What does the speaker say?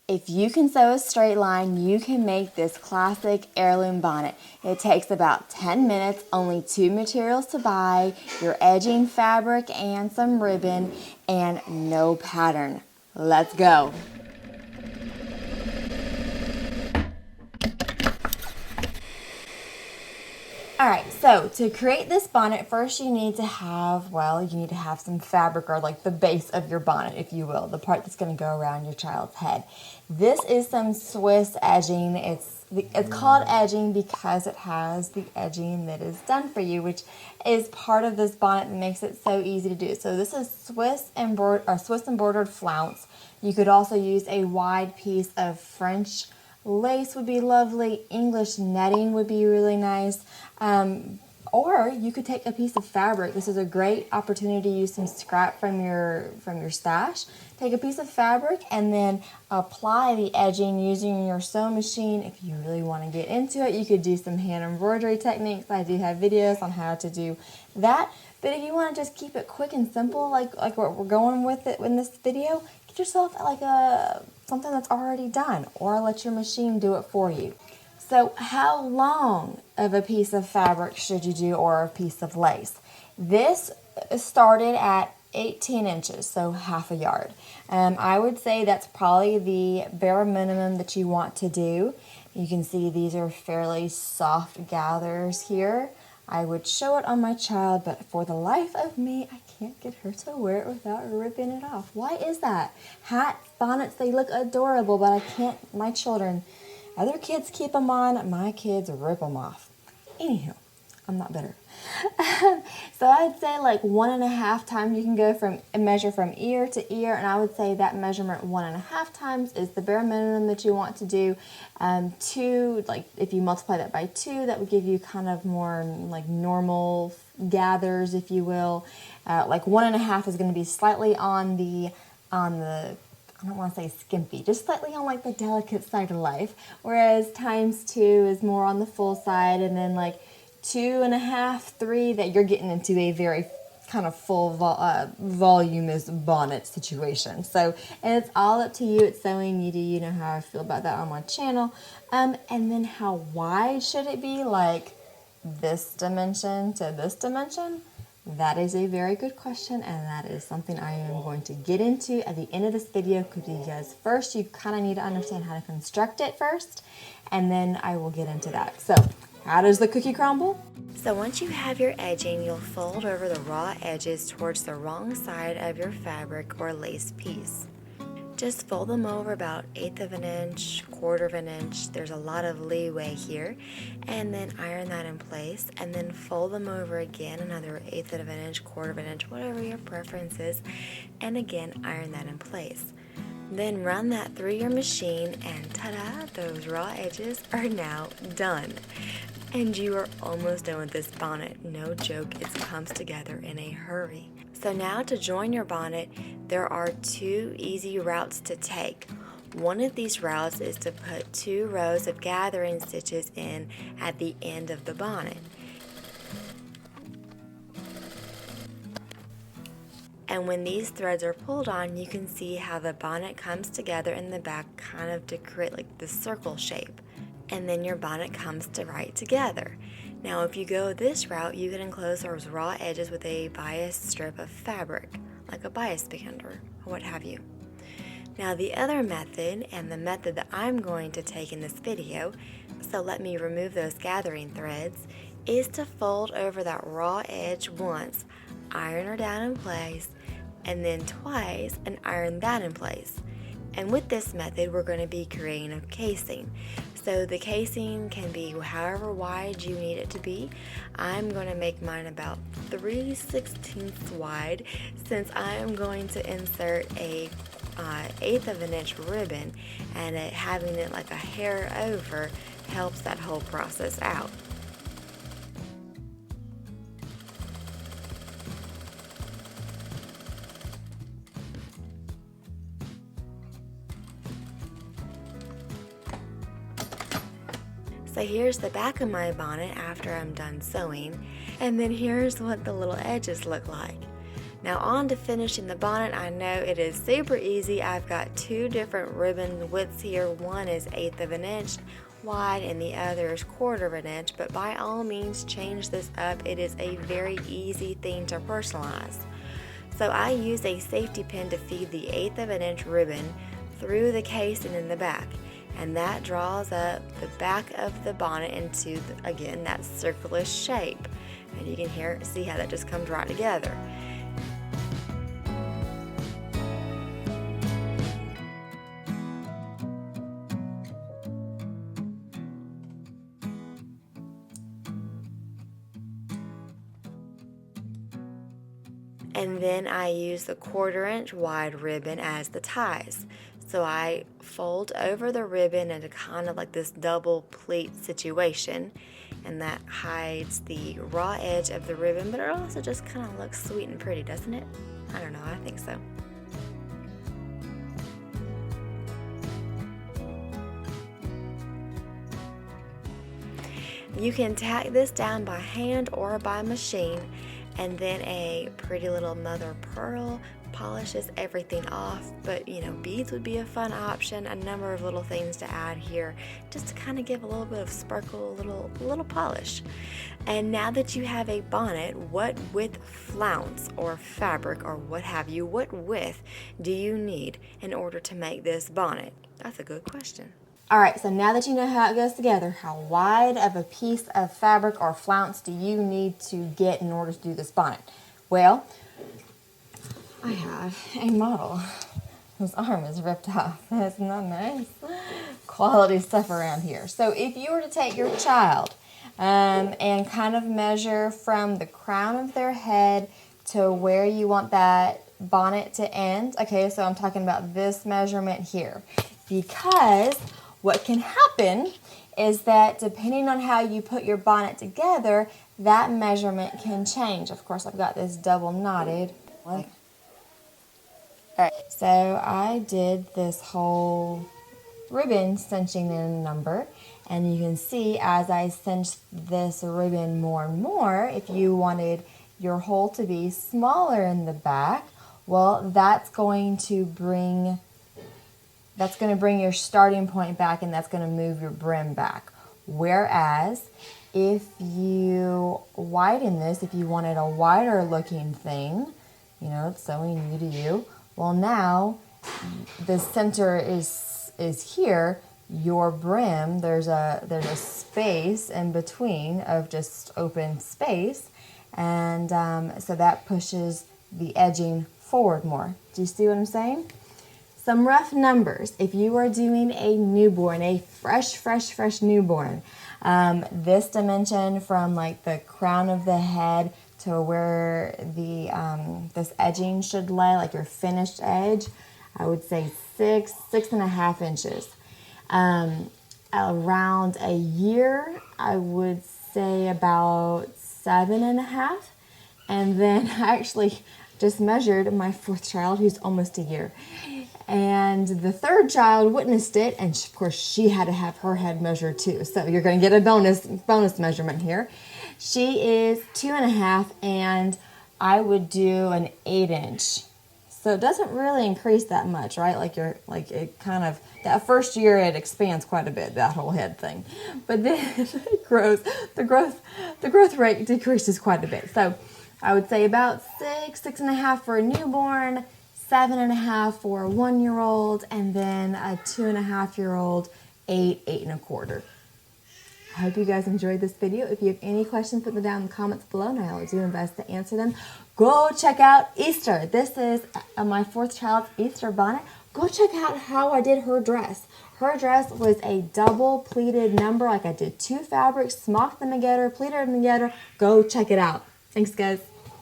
If you can sew a straight line, you can make this classic heirloom bonnet. It takes about 10 minutes, only 2 materials to buy, your edging fabric and some ribbon, and no pattern. Let's go. Alright, so to create this bonnet, first you need to have, some fabric, or like the base of your bonnet, if you will, the part that's going to go around your child's head. This is some Swiss edging. It's called edging because it has the edging that is done for you, which is part of this bonnet that makes it so easy to do. So this is Swiss embroidered flounce. You could also use a wide piece of French lace would be lovely. English netting would be really nice. Or you could take a piece of fabric. This is a great opportunity to use some scrap from your stash. Take a piece of fabric and then apply the edging using your sewing machine. If you really want to get into it, you could do some hand embroidery techniques. I do have videos on how to do that. But if you want to just keep it quick and simple, like what we're going with it in this video, get yourself like something that's already done, or let your machine do it for you. So how long of a piece of fabric should you do, or a piece of lace? This started at 18 inches, so half a yard. I would say that's probably the bare minimum that you want to do. You can see these are fairly soft gathers here. I would show it on my child, but for the life of me, I can't get her to wear it without ripping it off. Why is that? Hats, bonnets, they look adorable, but I can't, my children, other kids keep them on, my kids rip them off. Anywho, I'm not bitter. So I'd say like 1.5 times. You can go measure from ear to ear, and I would say that measurement 1.5 times is the bare minimum that you want to do. 2, like if you multiply that by 2, that would give you kind of more like normal gathers, if you will. Like 1.5 is going to be slightly on the I don't want to say skimpy, just slightly on like the delicate side of life, whereas times 2 is more on the full side, and then like 2.5, 3, that you're getting into a very kind of full voluminous bonnet situation. So, and it's all up to you. It's sewing. You know how I feel about that on my channel. And then how wide should it be? Like this dimension to this dimension? That is a very good question, and that is something I am going to get into at the end of this video, because first you kind of need to understand how to construct it first, and then I will get into that. So, how does the cookie crumble? So once you have your edging, you'll fold over the raw edges towards the wrong side of your fabric or lace piece. Just fold them over about 1/8 of an inch, 1/4 of an inch. There's a lot of leeway here. And then iron that in place, and then fold them over again, another 1/8 of an inch, 1/4 of an inch, whatever your preference is. And again, iron that in place. Then run that through your machine, and ta-da, those raw edges are now done. And you are almost done with this bonnet. No joke, it comes together in a hurry. So now to join your bonnet, there are 2 easy routes to take. One of these routes is to put 2 rows of gathering stitches in at the end of the bonnet. And when these threads are pulled on, you can see how the bonnet comes together in the back, kind of to create like the circle shape. And then your bonnet comes to right together. Now if you go this route, you can enclose those raw edges with a bias strip of fabric, like a bias band or what have you. Now the other method, and the method that I'm going to take in this video, so let me remove those gathering threads, is to fold over that raw edge once, iron her down in place, and then twice, and iron that in place. And with this method, we're going to be creating a casing. So the casing can be however wide you need it to be. I'm going to make mine about 3/16 wide, since I am going to insert a 1/8 of an inch ribbon, and having it like a hair over helps that whole process out. So here's the back of my bonnet after I'm done sewing, and then here's what the little edges look like. Now on to finishing the bonnet. I know it is super easy. I've got two different ribbon widths here. One is 1/8 of an inch wide and the other is 1/4 of an inch, but by all means change this up. It is a very easy thing to personalize. So I use a safety pin to feed the 1/8 of an inch ribbon through the casing in the back, and that draws up the back of the bonnet into, again, that circular shape. And you can see how that just comes right together. And then I use the 1/4 inch wide ribbon as the ties. So I fold over the ribbon into kind of like this double pleat situation, and that hides the raw edge of the ribbon, but it also just kind of looks sweet and pretty, doesn't it? I don't know, I think so. You can tack this down by hand or by machine, and then a pretty little mother pearl polishes everything off. But beads would be a fun option. A number of little things to add here just to kind of give a little bit of sparkle, a little polish. And now that you have a bonnet, what width flounce or fabric or what have you, what width do you need in order to make this bonnet? That's a good question. Alright, so now that you know how it goes together, how wide of a piece of fabric or flounce do you need to get in order to do this bonnet? Well, I have a model whose arm is ripped off. That's not nice. Quality stuff around here. So if you were to take your child and kind of measure from the crown of their head to where you want that bonnet to end, okay, so I'm talking about this measurement here, because what can happen is that depending on how you put your bonnet together, that measurement can change. Of course, I've got this double knotted one. Alright, so I did this whole ribbon cinching in a number, and you can see as I cinched this ribbon more and more, if you wanted your hole to be smaller in the back, well, that's going to bring your starting point back, and that's going to move your brim back. Whereas if you widen this, if you wanted a wider looking thing, it's sewing you to you, well, now the center is here. Your brim, there's a space in between of just open space, and so that pushes the edging forward more. Do you see what I'm saying? Some rough numbers. If you are doing a newborn, a fresh newborn, this dimension from like the crown of the head to where the this edging should lay, like your finished edge, I would say 6.5 inches. Around a year, I would say about 7.5. And then I actually just measured my 4th child, who's almost a year. And the 3rd child witnessed it, and of course she had to have her head measured too. So you're going to get a bonus measurement here. She is 2.5, and I would do an 8 inch. So it doesn't really increase that much, right? It kind of, that first year it expands quite a bit, that whole head thing. But then it grows, the growth rate decreases quite a bit. So I would say about 6.5 for a newborn, 7.5 for a 1-year-old, and then a 2.5-year-old, 8.25. I hope you guys enjoyed this video. If you have any questions, put them down in the comments below, and I will do my best to answer them. Go check out Easter. This is my 4th child's Easter bonnet. Go check out how I did her dress. Her dress was a double pleated number. Like I did 2 fabrics, smocked them together, pleated them together. Go check it out. Thanks, guys.